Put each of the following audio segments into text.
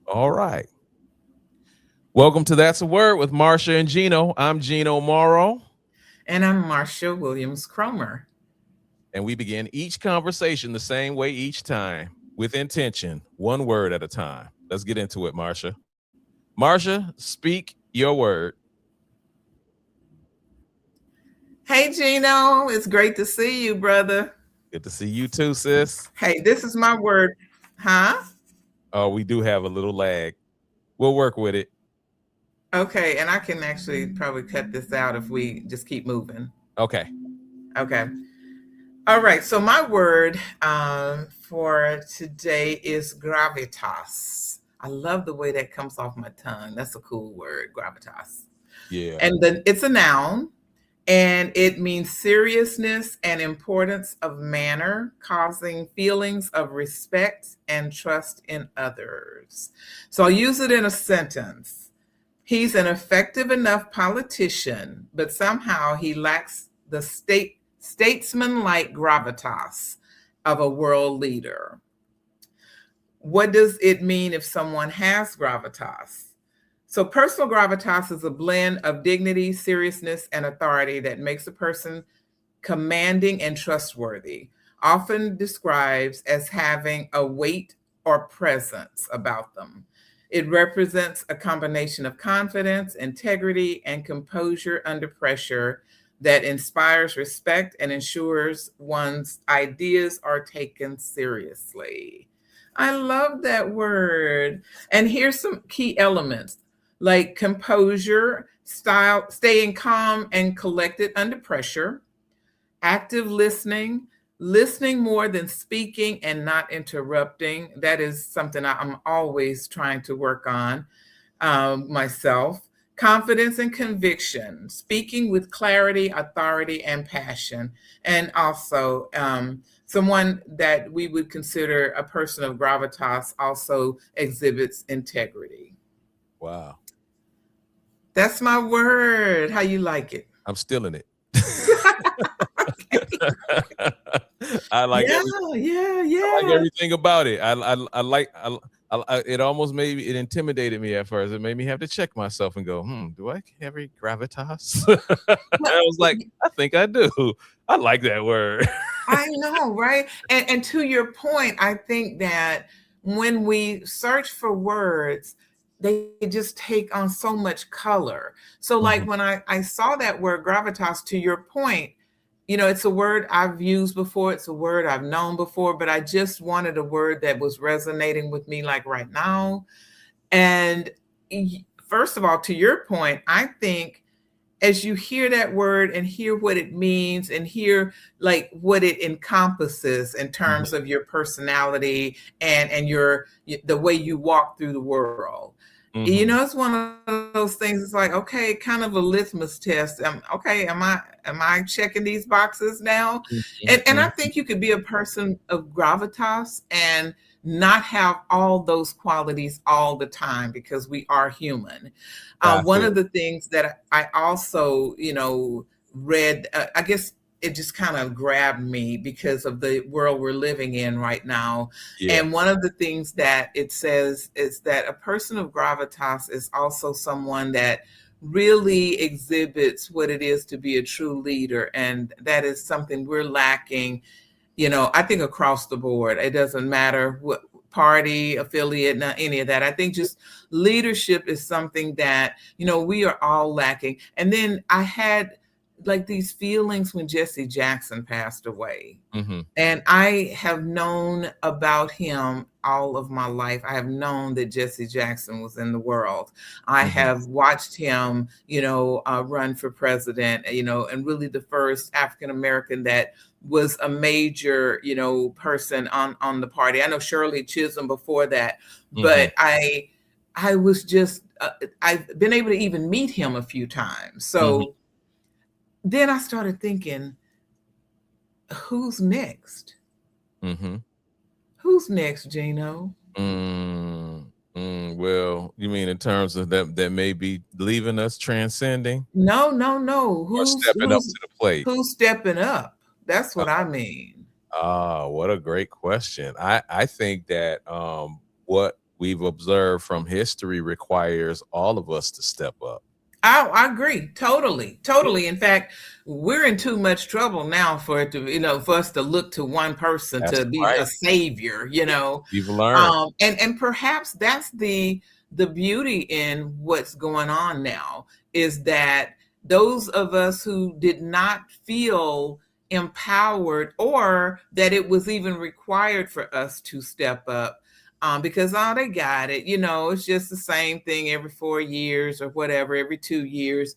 All right. Welcome to That's a Word with Marcia and Gino. I'm Gino Morrow, And I'm Marcia Williams Cromer. and we begin each conversation the same way each time with intention, one word at a time. Let's get into it, Marcia. Marcia, speak your word. Hey, Gino, it's great to see you, brother. Good to see you too, sis. Hey, this is my word. Huh? Oh, we do have a little lag. We'll work with it. Okay, and I can actually probably cut this out if we just keep moving. Okay. Okay. All right, so my word for today is gravitas. I love the way that comes off my tongue. That's a cool word, gravitas. Yeah. And then it's a noun. And it means seriousness and importance of manner, causing feelings of respect and trust in others. So I'll use it in a sentence. He's an effective enough politician, but somehow he lacks the statesman-like gravitas of a world leader. What does it mean if someone has gravitas? So, personal gravitas is a blend of dignity, seriousness, and authority that makes a person commanding and trustworthy, often describes as having a weight or presence about them. It represents a combination of confidence, integrity, and composure under pressure that inspires respect and ensures one's ideas are taken seriously. I love that word. And here's some key elements like composure, style, staying calm and collected under pressure, active listening, listening more than speaking and not interrupting. That is something I'm always trying to work on myself. Confidence and conviction, speaking with clarity, authority, and passion. And also, someone that we would consider a person of gravitas also exhibits integrity. Wow. That's my word. How you like it? I'm still in it. I like Yeah, everything. yeah, I like yeah. everything about it. I like. It almost made it intimidated me at first. It made me have to check myself and go, do I carry gravitas? Well, I was like, I think I do. I like that word. I know, right? And to your point, I think that when we search for words, they just take on so much color. So, like Mhm. when I saw that word gravitas, to your point, it's a word I've used before, it's a word I've known before, but I just wanted a word that was resonating with me like right now. And first of all, to your point, I think as you hear that word and hear what it means and hear like what it encompasses in Mhm. terms of your personality and your the way you walk through the world, Mhm. it's one of those things. It's like, okay, kind of a litmus test. Okay, am I checking these boxes now? And I Mhm. think you could be a person of gravitas and not have all those qualities all the time because we are human. I One feel of the things that I also, read, I guess it just kind of grabbed me because of the world we're living in right now. yeah. And one of the things that it says is that a person of gravitas is also someone that really exhibits what it is to be a true leader. And that is something we're lacking, I think across the board. It doesn't matter what party, affiliate, not any of that. I think just leadership is something that, we are all lacking. And then I had like these feelings when Jesse Jackson passed away. Mhm. And I have known about him all of my life. I have known that Jesse Jackson was in the world. I Mhm. have watched him, run for president, and really the first African American that was a major, person on the party. I know Shirley Chisholm before that, Mhm. but I was just I've been able to even meet him a few times. Mhm. So then I started thinking, who's next? Mhm. Who's next, Gino? Well, you mean in terms of that may be leaving us transcending No, no, no. or Who's stepping up who's to the plate? who's stepping up? That's what I Oh, mean. what a great question. I think that what we've observed from history requires all of us to step up. I agree. Totally. In fact, we're in too much trouble now for it to, for us to look to one person to be a savior, We've learned. And perhaps that's the beauty in what's going on now, is that those of us who did not feel empowered, or that it was even required for us to step up, because they got it, it's just the same thing every 4 years or whatever, every 2 years.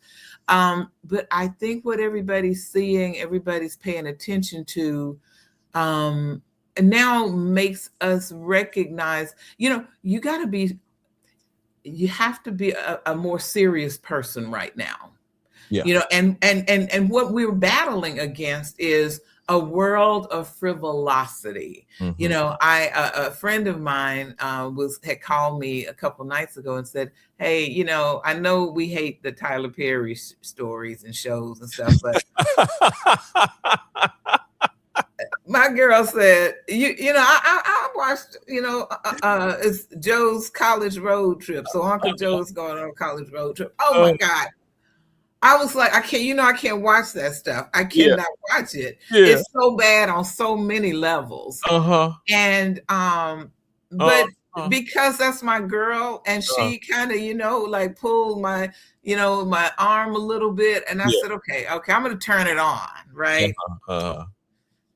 But I think what everybody's seeing, everybody's paying attention to, now makes us recognize, you have to be a more serious person right now. Yeah. And what we're battling against is a world of frivolosity. Mm-hmm. A friend of mine had called me a couple nights ago and said, hey, I know we hate the Tyler Perry stories and shows and stuff, but my girl said, I watched, it's Joe's college road trip. So Uncle Joe's going on a college road trip. Oh my God. I was like, I can't watch that stuff. I cannot watch it. Yeah. It's so bad on so many levels. And but because that's my girl, and she kind of, like pulled my, my arm a little bit, and I said, okay, I'm gonna turn it on, right?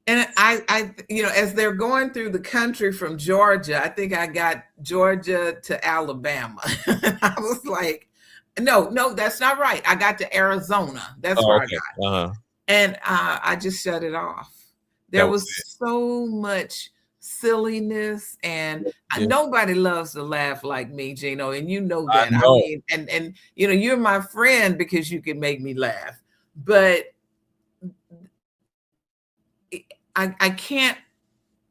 And I as they're going through the country from Georgia, I think I got Georgia to Alabama. I was like, no, that's not right. I got to Arizona. That's where I got. And I just shut it off. There was so much silliness, and nobody loves to laugh like me, Gino, and you know that. I mean, and you're my friend because you can make me laugh, but I can't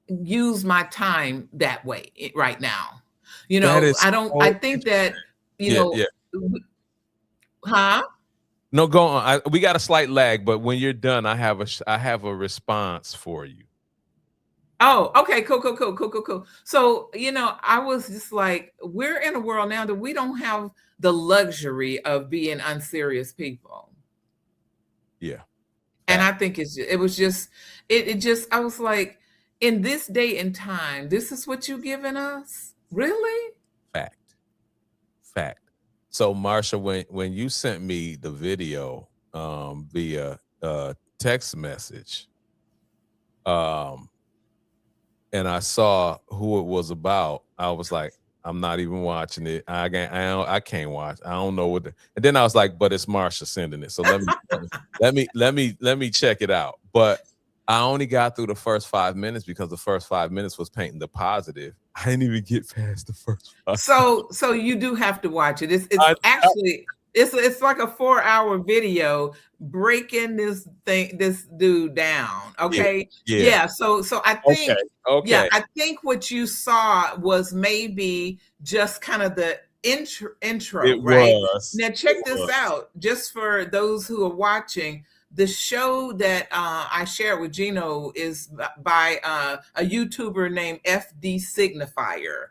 use my time that way right now. I think that, Huh? No, go on. We got a slight lag, but when you're done, I have a response for you. Oh, okay, cool. So, I was just like, we're in a world now that we don't have the luxury of being unserious people. Yeah. And I think it I was like, in this day and time, this is what you're giving us? Really? Fact. So Marcia, when you sent me the video via text message, and I saw who it was about, I was like, I'm not even watching it. I can't watch. I don't know what. And then I was like, but it's Marcia sending it, so let me check it out. But I only got through the first 5 minutes because the first 5 minutes was painting the positive. I didn't even get past the first 5. So you do have to watch it. It's actually like a 4-hour video breaking this dude down. Okay. Yeah. So I think I think what you saw was maybe just kind of the intro, right? Now check this out. Just for those who are watching, the show that I shared with Gino is by a YouTuber named FD Signifier.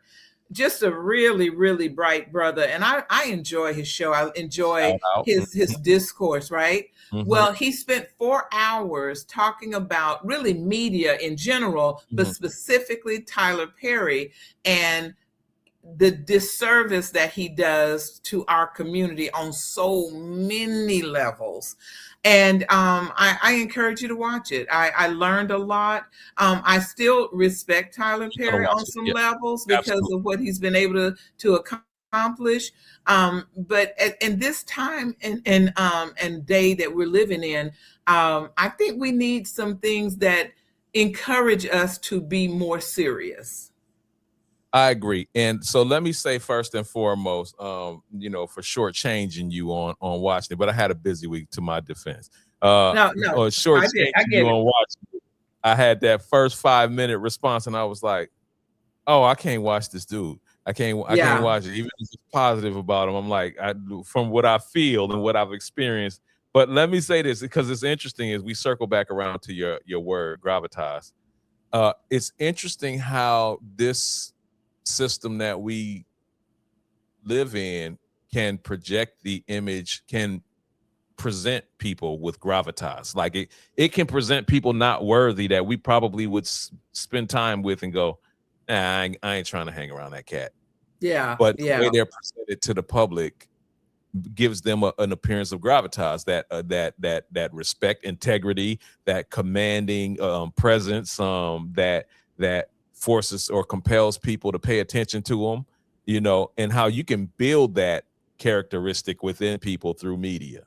Just a really, really bright brother. And I enjoy his show. I enjoy his discourse, right? Mm-hmm. Well, he spent 4 hours talking about really media in general, but specifically Tyler Perry and the disservice that he does to our community on so many levels. And I encourage you to watch it. I learned a lot. I still respect Tyler Perry on some levels because of what he's been able to accomplish. But in this time and day that we're living in, I think we need some things that encourage us to be more serious. I agree. And so let me say first and foremost, for shortchanging you on watching it, but I had a busy week to my defense. Shortchanging you on watching it. I had that first 5-minute response and I was like, oh, I can't watch this dude. I can't watch it. Even if it's positive about him, I'm like, from what I feel and what I've experienced. But let me say this because it's interesting as we circle back around to your word, gravitas. It's interesting how this system that we live in can project the image, can present people with gravitas. Like it can present people not worthy that we probably would spend time with and go, nah, I ain't trying to hang around that cat. Yeah. But the Yeah. way they're presented to the public gives them an appearance of gravitas, that respect, integrity, that commanding presence, that forces or compels people to pay attention to them, you know, and how you can build that characteristic within people through media.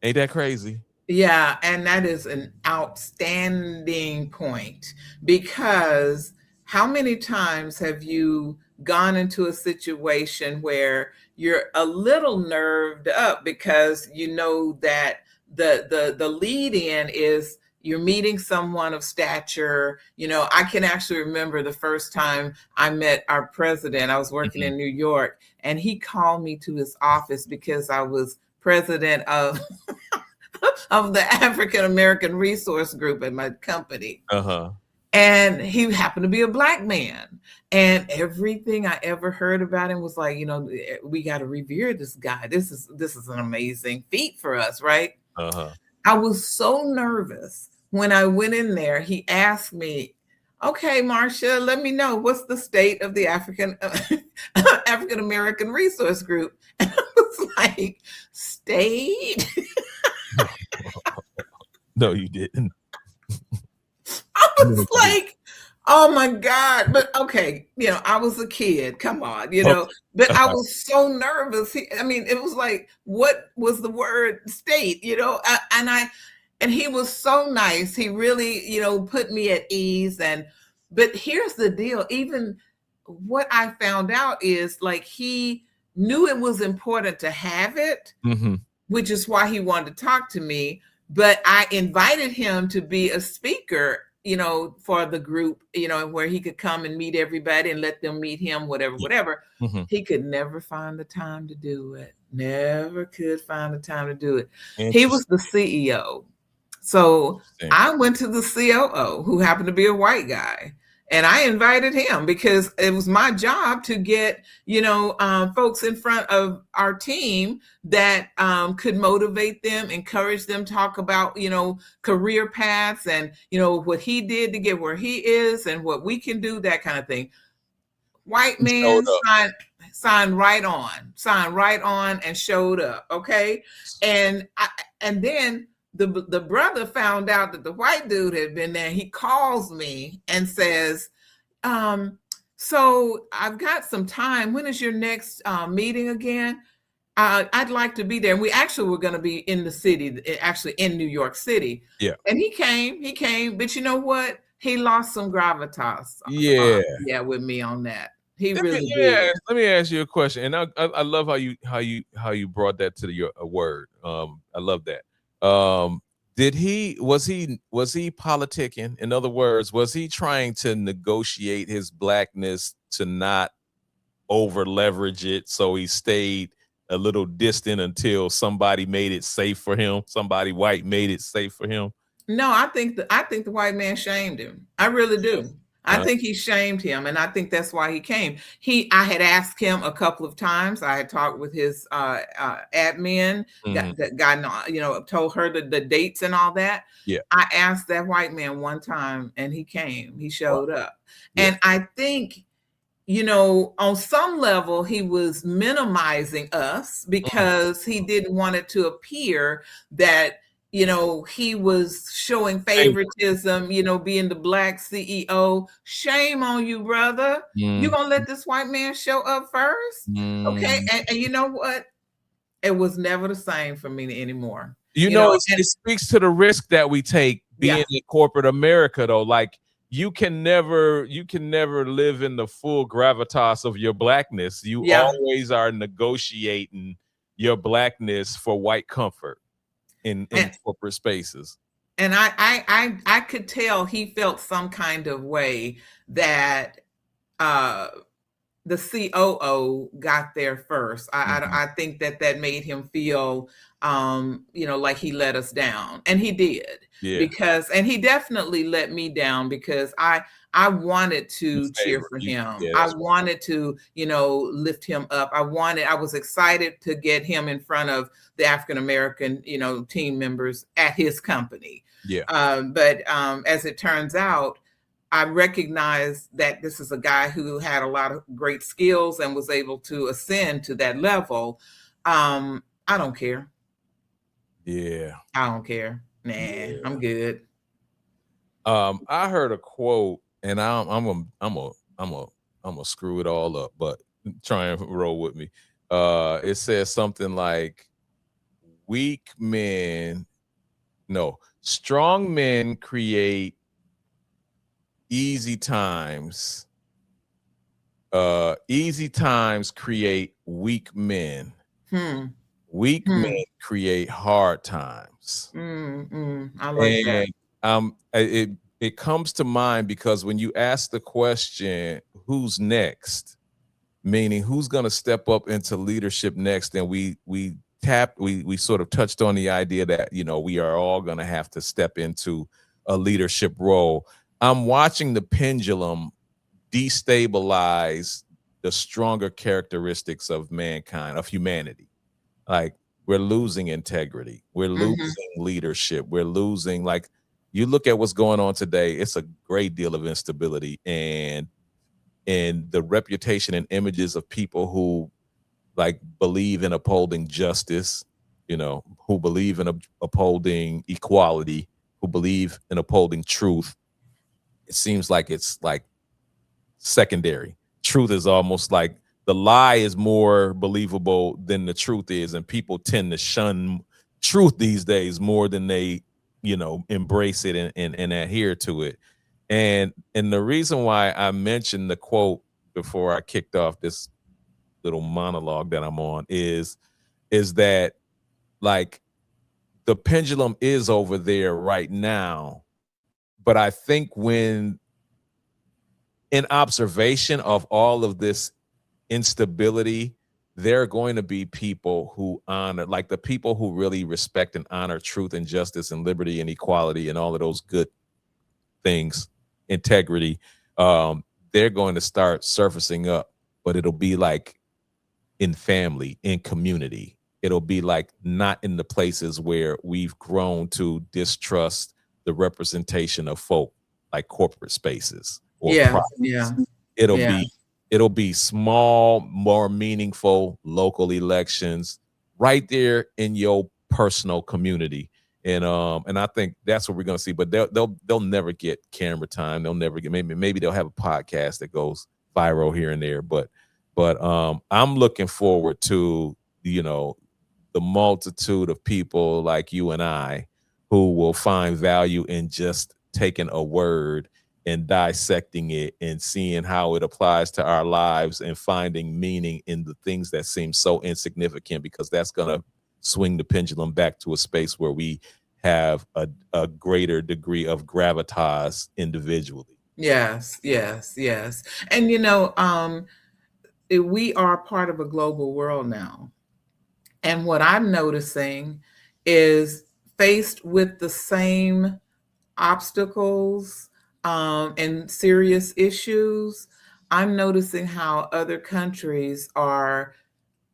Ain't that crazy? Yeah, and that is an outstanding point, because how many times have you gone into a situation where you're a little nerved up because you know that the lead in is you're meeting someone of stature. You know, I can actually remember the first time I met our president. I was working in New York, and he called me to his office because I was president of of the African American Resource Group at my company. And he happened to be a Black man. And everything I ever heard about him was like, you know, we got to revere this guy. This is an amazing feat for us, right? I was so nervous when I went in there. He asked me, okay, Marcia, let me know, what's the state of the African American Resource Group? And I was like, state? No, you didn't. I was like, oh my God. But okay, you know, I was a kid. Come on, you know, but I was so nervous. I mean, it was like, what was the word state, you know? And he was so nice. He really, you know, put me at ease. But here's the deal. Even what I found out is, like, he knew it was important to have it, which is why he wanted to talk to me. But I invited him to be a speaker, you know, for the group, you know, where he could come and meet everybody and let them meet him, whatever. He could never find the time to do it. Never could find the time to do it. He was the CEO. So I went to the COO, who happened to be a white guy. And I invited him because it was my job to get, you know, folks in front of our team that could motivate them, encourage them, talk about, you know, career paths and, you know, what he did to get where he is and what we can do, that kind of thing. White man signed right on and showed up. Okay. And then the brother found out that the white dude had been there. He calls me and says, so I've got some time. When is your next meeting again? I'd like to be there. And we actually were going to be in the city, actually in New York City. Yeah. And he came, but you know what? He lost some gravitas. With me on that. He really did. Let me ask you a question. And I love how you brought that to your word. I love that. Was he politicking? In other words, was he trying to negotiate his Blackness to not over leverage it, so he stayed a little distant until somebody made it safe for him? Somebody white made it safe for him? No, I think the white man shamed him. I really do. I think he shamed him, and I think that's why he came. I had asked him a couple of times. I had talked with his admin, you know, told her the dates and all that. Yeah. I asked that white man one time, and he came. He showed up. Yeah. And I think, you know, on some level, he was minimizing us because he didn't want it to appear that, you know, he was showing favoritism, you know, being the Black CEO. Shame on you, brother. You gonna let this white man show up first? Okay. And you know what? It was never the same for me anymore. You know, it speaks to the risk that we take being in corporate America, though. Like, you can never live in the full gravitas of your Blackness. You always are negotiating your Blackness for white comfort in corporate spaces. And I could tell he felt some kind of way that the COO got there first. I think that made him feel, you know, like he let us down, and he did. Yeah. And he definitely let me down, because I I wanted You to cheer for him. yeah, I that's right. wanted to, lift him up. I was excited to get him in front of the African American, team members at his company. Yeah. But as it turns out, I recognize that this is a guy who had a lot of great skills and was able to ascend to that level. I don't care. Yeah. I don't care. Nah, Yeah. I'm good. I heard a quote, and I'm gonna screw it all up, but try and roll with me. It says something like, "Weak men, no, strong men create easy times. Easy times create weak men. Weak men create hard times." I like that. And it comes to mind because when you ask the question, who's next, meaning who's going to step up into leadership next, and we sort of touched on the idea that we are all going to have to step into a leadership role. I'm watching the pendulum destabilize the stronger characteristics of mankind, of humanity. Like, we're losing integrity, we're losing leadership, we're losing, like, you look at what's going on today, it's a great deal of instability, and the reputation and images of people who like believe in upholding justice, who believe in upholding equality, who believe in upholding truth. It seems like it's like secondary. Truth is almost like the lie is more believable than the truth is, and people tend to shun truth these days more than they embrace it and adhere to it. And the reason why I mentioned the quote before I kicked off this little monologue that I'm on is that, like, the pendulum is over there right now, but I think when in observation of all of this instability, there are going to be people who honor, like the people who really respect and honor truth and justice and liberty and equality and all of those good things, integrity. They're going to start surfacing up, but it'll be like in family, in community. It'll be like not in the places where we've grown to distrust the representation of folk, like corporate spaces or Yeah. It'll be small, more meaningful local elections right there in your personal community. And I think that's what we're gonna see. But they'll never get camera time. They'll never get, maybe they'll have a podcast that goes viral here and there. But I'm looking forward to the multitude of people like you and I who will find value in just taking a word and dissecting it and seeing how it applies to our lives and finding meaning in the things that seem so insignificant, because that's going to swing the pendulum back to a space where we have a greater degree of gravitas individually. Yes. And we are part of a global world now. And what I'm noticing is, faced with the same obstacles and serious issues, I'm noticing how other countries are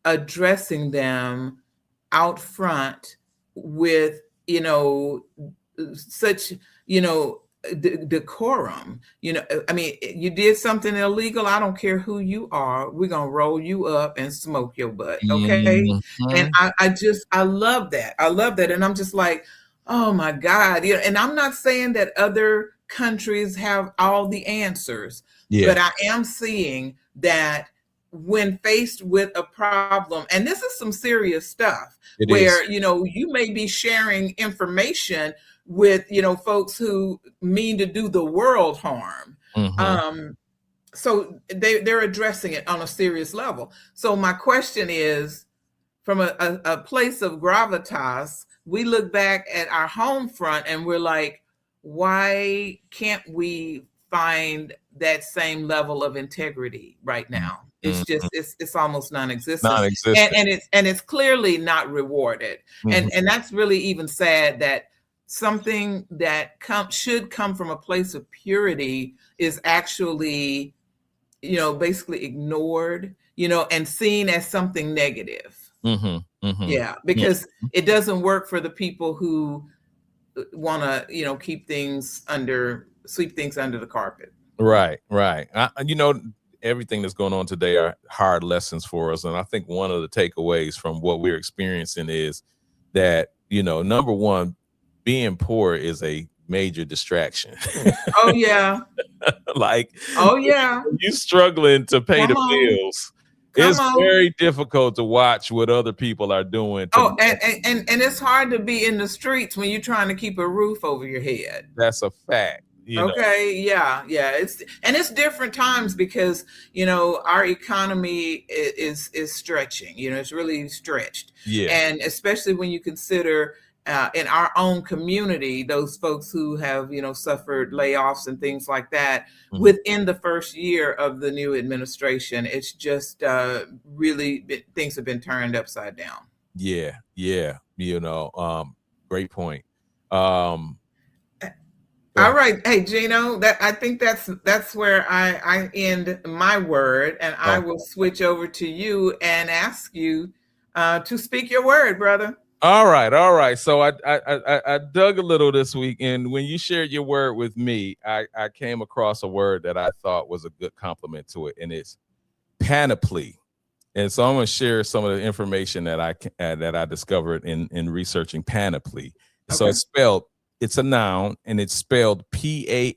addressing them out front with, such, decorum. I mean, you did something illegal, I don't care who you are, we're gonna roll you up and smoke your butt. Okay. And I love that. And I'm just like, oh my God. And I'm not saying that other countries have all the answers, but I am seeing that when faced with a problem, and this is some serious stuff, you may be sharing information with folks who mean to do the world harm. So they're addressing it on a serious level. So my question is, from a place of gravitas, we look back at our home front and we're like, why can't we find that same level of integrity right now? It's just it's almost non-existent. And it's clearly not rewarded. And that's really even sad that something that should come from a place of purity is actually, basically ignored, and seen as something negative. Yeah, because it doesn't work for the people who want to, sweep things under the carpet. Right. Everything that's going on today are hard lessons for us. And I think one of the takeaways from what we're experiencing is that, number one, being poor is a major distraction. Oh, yeah. Like, oh, yeah. You're struggling to pay the bills. It's very difficult to watch what other people are doing. And it's hard to be in the streets when you're trying to keep a roof over your head. That's a fact. Okay. Yeah. It's different times because, our economy is stretching, it's really stretched. Yeah. And especially when you consider in our own community, those folks who have, suffered layoffs and things like that within the first year of the new administration, it's just really things have been turned upside down. Yeah. Great point. All right. Hey, Gino, I think that's where I end my word, and I will switch over to you and ask you to speak your word, brother. All right. So I dug a little this week, and when you shared your word with me, I came across a word that I thought was a good complement to it, and it's panoply. And so I'm going to share some of the information that I discovered in researching panoply. Okay. So it's a noun, and it's spelled Panoply,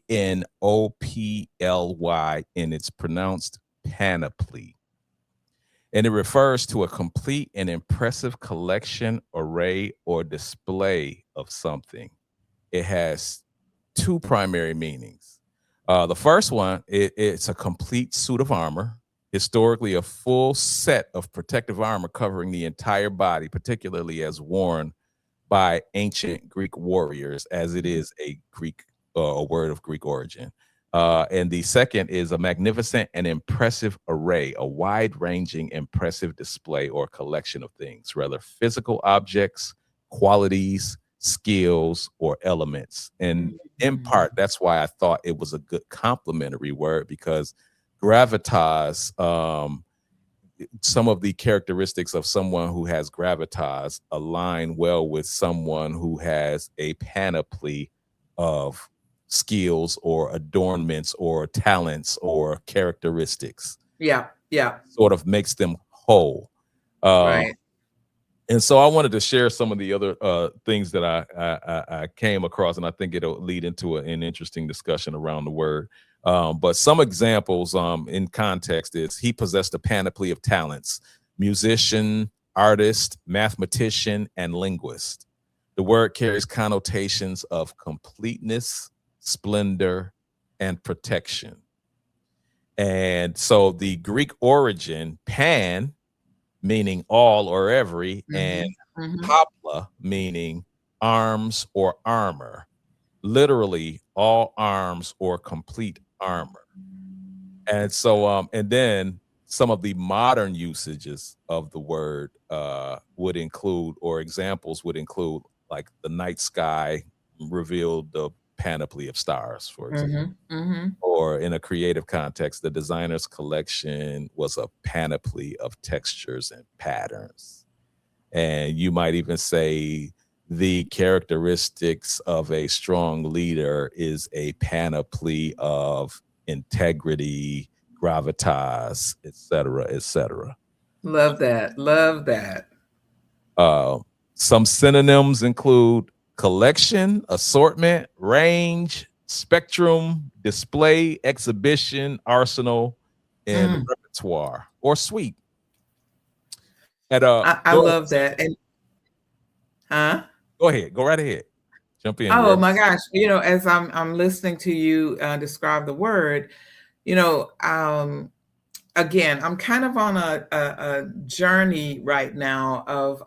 and it's pronounced panoply. And it refers to a complete and impressive collection, array, or display of something. It has two primary meanings. The first one, it's a complete suit of armor, historically a full set of protective armor covering the entire body, particularly as worn by ancient Greek warriors, as it is a word of Greek origin. And the second is a magnificent and impressive array, a wide-ranging, impressive display or collection of things, whether physical objects, qualities, skills, or elements. And in part, that's why I thought it was a good complementary word, because gravitas, some of the characteristics of someone who has gravitas align well with someone who has a panoply of skills or adornments or talents or characteristics. Yeah. Sort of makes them whole. Right. And so I wanted to share some of the other things that I came across, and I think it'll lead into an interesting discussion around the word. But some examples in context is he possessed a panoply of talents: musician, artist, mathematician, and linguist. The word carries connotations of completeness, splendor, and protection. And so the Greek origin, pan, meaning all or every, and popla, meaning arms or armor, literally all arms or complete armor. And so and then some of the modern usages of the word would include, or examples would include, like the night sky revealed the panoply of stars, for example. Or in a creative context, the designer's collection was a panoply of textures and patterns. And you might even say the characteristics of a strong leader is a panoply of integrity, gravitas, et cetera, et cetera. Love that. Some synonyms include collection, assortment, range, spectrum, display, exhibition, arsenal, and repertoire or suite. And I love that. And go ahead, go right ahead. Jump in. Oh my gosh, as I'm listening to you describe the word, again, I'm kind of on a journey right now of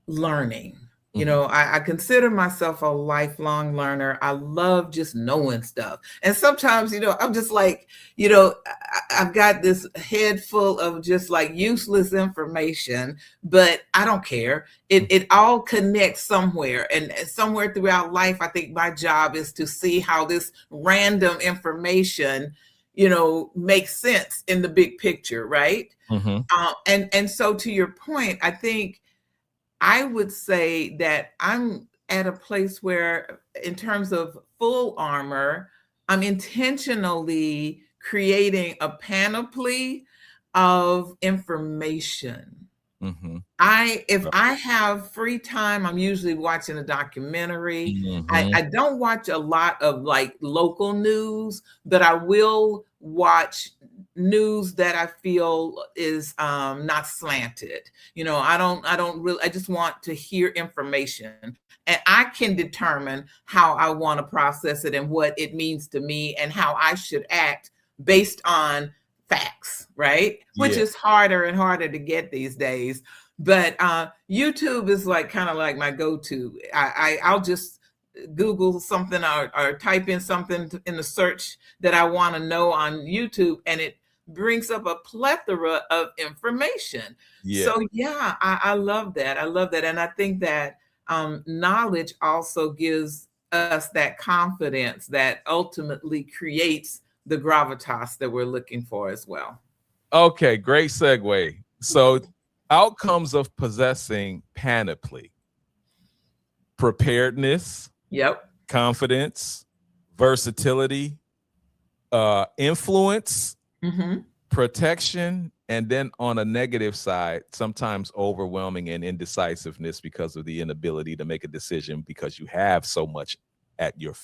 learning. You know, I consider myself a lifelong learner. I love just knowing stuff. And sometimes, I'm just like, I've got this head full of just like useless information, but I don't care. It all connects somewhere. And somewhere throughout life, I think my job is to see how this random information, makes sense in the big picture, right? And so to your point, I think I would say that I'm at a place where, in terms of full armor, I'm intentionally creating a panoply of information. If I have free time, I'm usually watching a documentary. I don't watch a lot of like local news, but I will watch news that I feel is not slanted. I just want to hear information, and I can determine how I want to process it and what it means to me and how I should act based on facts, right? Which is harder and harder to get these days. But YouTube is like kind of like my go-to. I'll just Google something or type in something in the search that I want to know on YouTube, and it brings up a plethora of information. So yeah, I love that. I love that. And I think that knowledge also gives us that confidence that ultimately creates the gravitas that we're looking for as well. Okay, great segue. So outcomes of possessing panoply: preparedness, confidence, versatility, influence, protection, and then on a negative side, sometimes overwhelming and indecisiveness because of the inability to make a decision because you have so much at your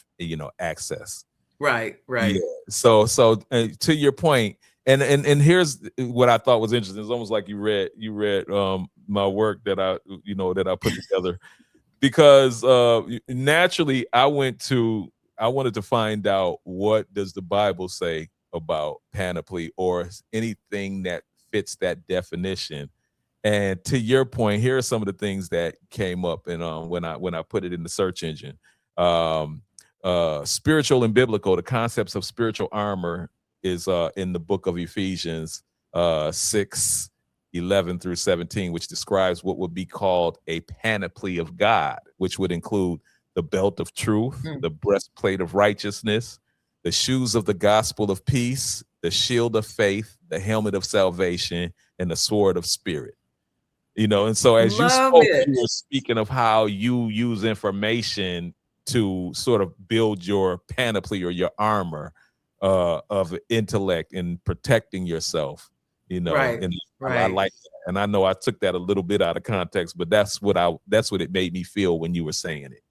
access. Right. Yeah. So to your point, and here's what I thought was interesting. It's almost like you read my work that I put together, because naturally I wanted to find out, what does the Bible say about panoply or anything that fits that definition. And to your point, here are some of the things that came up, and when I put it in the search engine. Spiritual and biblical, the concepts of spiritual armor is in the book of Ephesians 6:11 through 17, which describes what would be called a panoply of God, which would include the belt of truth, the breastplate of righteousness, the shoes of the gospel of peace, the shield of faith, the helmet of salvation, and the sword of spirit. And so as you spoke, you were speaking of how you use information to sort of build your panoply or your armor of intellect and protecting yourself, and I like that. And I know I took that a little bit out of context, but that's what it made me feel when you were saying it.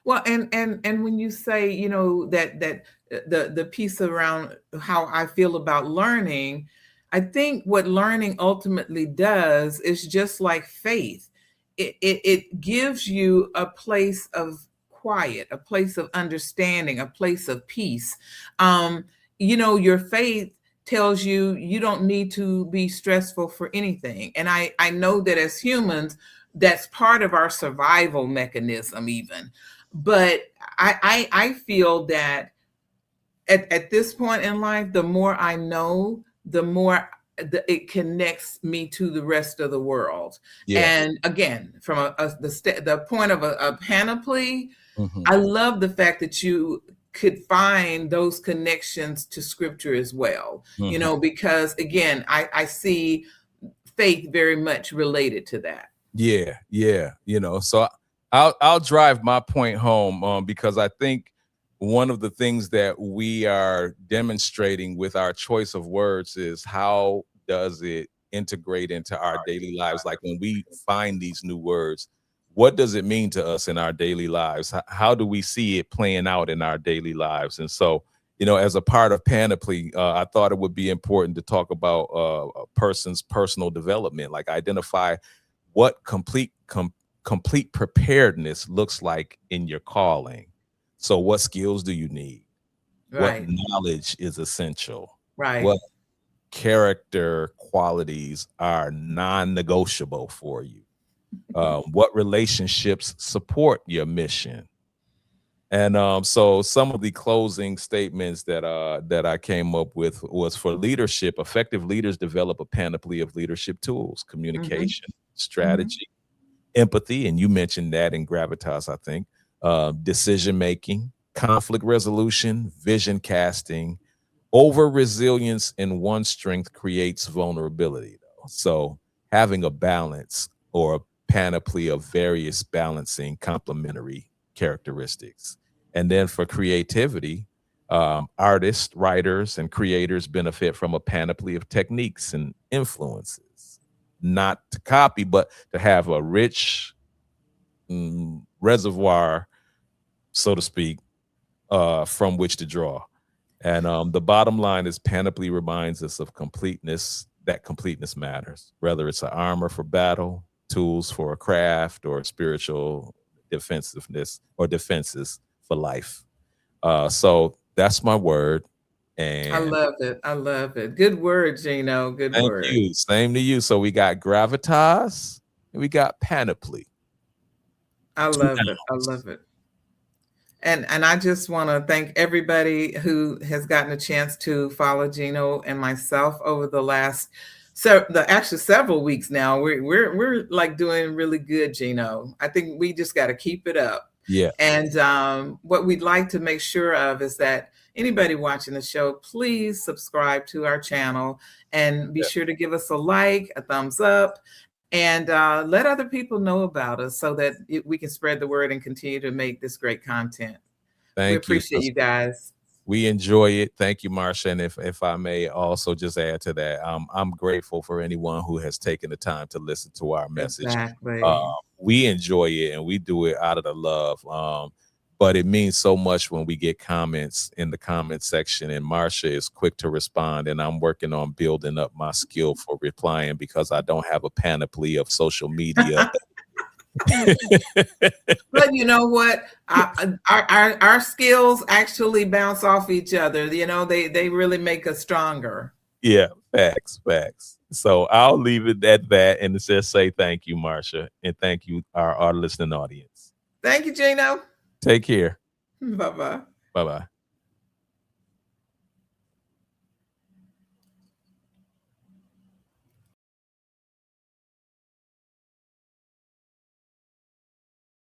Well, and when you say, that the piece around how I feel about learning, I think what learning ultimately does is just like faith. It gives you a place of quiet, a place of understanding, a place of peace. Your faith tells you you don't need to be stressful for anything. And I know that as humans, that's part of our survival mechanism even. But I feel that at this point in life, the more I know, the more it connects me to the rest of the world. And again, from the point of a panoply, I love the fact that you could find those connections to scripture as well, because again, I see faith very much related to that. So I'll drive my point home, because I think one of the things that we are demonstrating with our choice of words is, how does it integrate into our daily lives? Like, when we find these new words, what does it mean to us in our daily lives? How do we see it playing out in our daily lives? And so, as a part of Panoply, I thought it would be important to talk about a person's personal development, like identify what complete preparedness looks like in your calling. So what skills do you need? What knowledge is essential? What character qualities are non-negotiable for you? What relationships support your mission? And so some of the closing statements that I came up with was for leadership. Effective leaders develop a panoply of leadership tools: Mhm. communication, Mhm. strategy, empathy, and you mentioned that in Gravitas, I think, decision making, conflict resolution, vision casting. Over resilience in one strength creates vulnerability, though. So having a balance or a panoply of various balancing complementary characteristics. And then for creativity, artists, writers, and creators benefit from a panoply of techniques and influences, not to copy, but to have a rich reservoir, so to speak, from which to draw. And the bottom line is panoply reminds us of completeness, that completeness matters, whether it's an armor for battle, tools for a craft, or spiritual defensiveness or defenses for life. So that's my word. I And love it. I love it. Good word, Gino. Good thank word. you. Same to you. So we got gravitas and we got panoply. I Two love it. I nouns. love it. And I just want to thank everybody who has gotten a chance to follow Gino and myself over the last actually several weeks now. We're like doing really good, Gino. I think we just got to keep it up. Yeah. And what we'd like to make sure of is that anybody watching the show, please subscribe to our channel and be Yeah. sure to give us a like, a thumbs up, and let other people know about us so that we can spread the word and continue to make this great content. We Thank you, appreciate you sister. guys. We enjoy it. Thank you, Marcia. And if I may also just add to that, I'm grateful for anyone who has taken the time to listen to our message. Uh, Exactly. we enjoy it and we do it out of the love. But it means so much when we get comments in the comment section, and Marcia is quick to respond. And I'm working on building up my skill for replying because I don't have a panoply of social media. But you know what? Our skills actually bounce off each other. You know, they really make us stronger. Yeah, facts, facts. So I'll leave it at that and just say thank you, Marcia, and thank you, our listening audience. Thank you, Gino. Take care. Bye bye. Bye bye.